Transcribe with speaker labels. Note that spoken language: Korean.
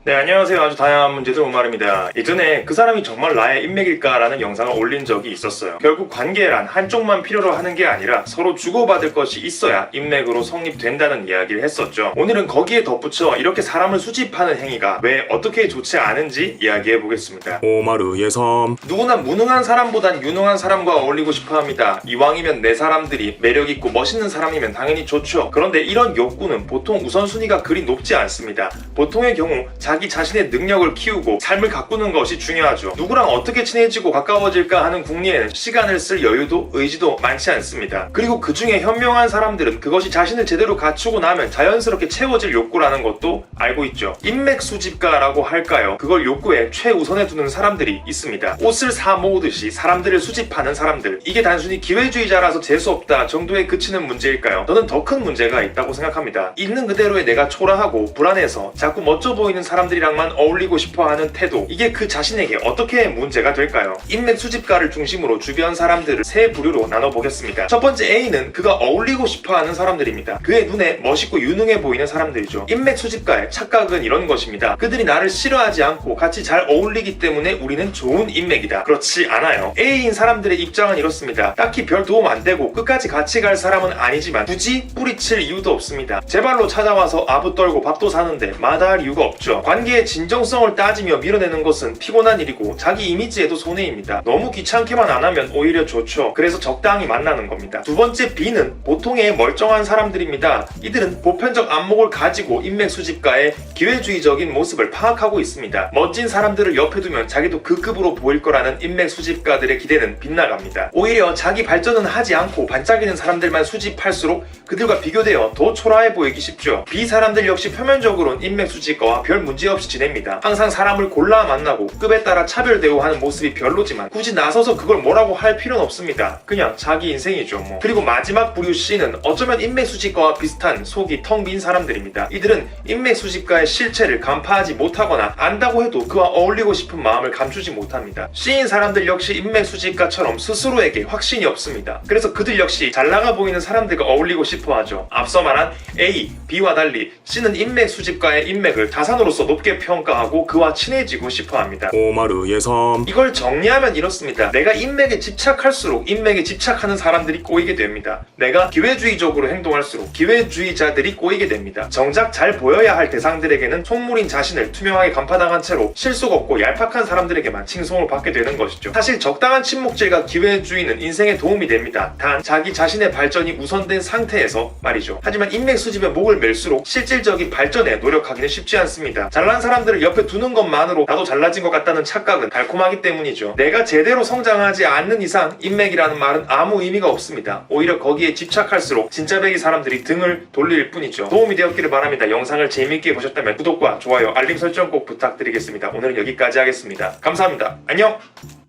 Speaker 1: 네, 안녕하세요. 아주 다양한 문제들 오마르입니다. 예전에 그 사람이 정말 나의 인맥일까라는 영상을 올린 적이 있었어요. 결국 관계란 한쪽만 필요로 하는 게 아니라 서로 주고받을 것이 있어야 인맥으로 성립된다는 이야기를 했었죠. 오늘은 거기에 덧붙여 이렇게 사람을 수집하는 행위가 왜 어떻게 좋지 않은지 이야기해 보겠습니다.
Speaker 2: 오마르 예섬.
Speaker 1: 누구나 무능한 사람보단 유능한 사람과 어울리고 싶어 합니다. 이왕이면 내 사람들이 매력있고 멋있는 사람이면 당연히 좋죠. 그런데 이런 욕구는 보통 우선순위가 그리 높지 않습니다. 보통의 경우 자기 자신의 능력을 키우고 삶을 가꾸는 것이 중요하죠. 누구랑 어떻게 친해지고 가까워질까 하는 궁리에는 시간을 쓸 여유도 의지도 많지 않습니다. 그리고 그 중에 현명한 사람들은 그것이 자신을 제대로 갖추고 나면 자연스럽게 채워질 욕구라는 것도 알고 있죠. 인맥 수집가라고 할까요? 그걸 욕구에 최우선에 두는 사람들이 있습니다. 옷을 사 모으듯이 사람들을 수집하는 사람들. 이게 단순히 기회주의자라서 재수없다 정도에 그치는 문제일까요? 저는 더 큰 문제가 있다고 생각합니다. 있는 그대로의 내가 초라하고 불안해서 자꾸 멋져 보이는 사람들이랑만 어울리고 싶어하는 태도. 이게 그 자신에게 어떻게 문제가 될까요? 인맥 수집가를 중심으로 주변 사람들을 세 부류로 나눠보겠습니다. 첫 번째 A는 그가 어울리고 싶어하는 사람들입니다. 그의 눈에 멋있고 유능해 보이는 사람들이죠. 인맥 수집가의 착각은 이런 것입니다. 그들이 나를 싫어하지 않고 같이 잘 어울리기 때문에 우리는 좋은 인맥이다. 그렇지 않아요. A인 사람들의 입장은 이렇습니다. 딱히 별 도움 안 되고 끝까지 같이 갈 사람은 아니지만 굳이 뿌리칠 이유도 없습니다. 제 발로 찾아와서 아부 떨고 밥도 사는데 마다할 이유가 없죠. 관계의 진정성을 따지며 밀어내는 것은 피곤한 일이고 자기 이미지에도 손해입니다. 너무 귀찮게만 안 하면 오히려 좋죠. 그래서 적당히 만나는 겁니다. 두 번째 B는 보통의 멀쩡한 사람들입니다. 이들은 보편적 안목을 가지고 인맥 수집가의 기회주의적인 모습을 파악하고 있습니다. 멋진 사람들을 옆에 두면 자기도 그 급으로 보일 거라는 인맥 수집가들의 기대는 빗나갑니다. 오히려 자기 발전은 하지 않고 반짝이는 사람들만 수집할수록 그들과 비교되어 더 초라해 보이기 쉽죠. B 사람들 역시 표면적으로는 인맥 수집가와 별 문제없이 지냅니다. 항상 사람을 골라 만나고 급에 따라 차별 대우하는 모습이 별로지만 굳이 나서서 그걸 뭐라고 할 필요는 없습니다. 그냥 자기 인생이죠 뭐. 그리고 마지막 부류 C는 어쩌면 인맥 수집가와 비슷한 속이 텅 빈 사람들입니다. 이들은 인맥 수집가의 실체를 간파하지 못하거나 안다고 해도 그와 어울리고 싶은 마음을 감추지 못합니다. C인 사람들 역시 인맥 수집가처럼 스스로에게 확신이 없습니다. 그래서 그들 역시 잘나가 보이는 사람들과 어울리고 싶어하죠. 앞서 말한 A, B와 달리 C는 인맥 수집가의 인맥을 자산으로서 높게 평가하고 그와 친해지고 싶어합니다.
Speaker 2: 오마르 예섬.
Speaker 1: 이걸 정리하면 이렇습니다. 내가 인맥에 집착할수록 인맥에 집착하는 사람들이 꼬이게 됩니다. 내가 기회주의적으로 행동할수록 기회주의자들이 꼬이게 됩니다. 정작 잘 보여야 할 대상들에게는 속물인 자신을 투명하게 간파당한 채로 실속 없고 얄팍한 사람들에게만 칭송을 받게 되는 것이죠. 사실 적당한 침묵질과 기회주의는 인생에 도움이 됩니다. 단 자기 자신의 발전이 우선된 상태에서 말이죠. 하지만 인맥 수집에 목을 맬수록 실질적인 발전에 노력하기는 쉽지 않습니다. 잘난 사람들을 옆에 두는 것만으로 나도 잘나진 것 같다는 착각은 달콤하기 때문이죠. 내가 제대로 성장하지 않는 이상 인맥이라는 말은 아무 의미가 없습니다. 오히려 거기에 집착할수록 진짜 배기 사람들이 등을 돌릴 뿐이죠. 도움이 되었기를 바랍니다. 영상을 재미있게 보셨다면 구독과 좋아요, 알림 설정 꼭 부탁드리겠습니다. 오늘은 여기까지 하겠습니다. 감사합니다. 안녕!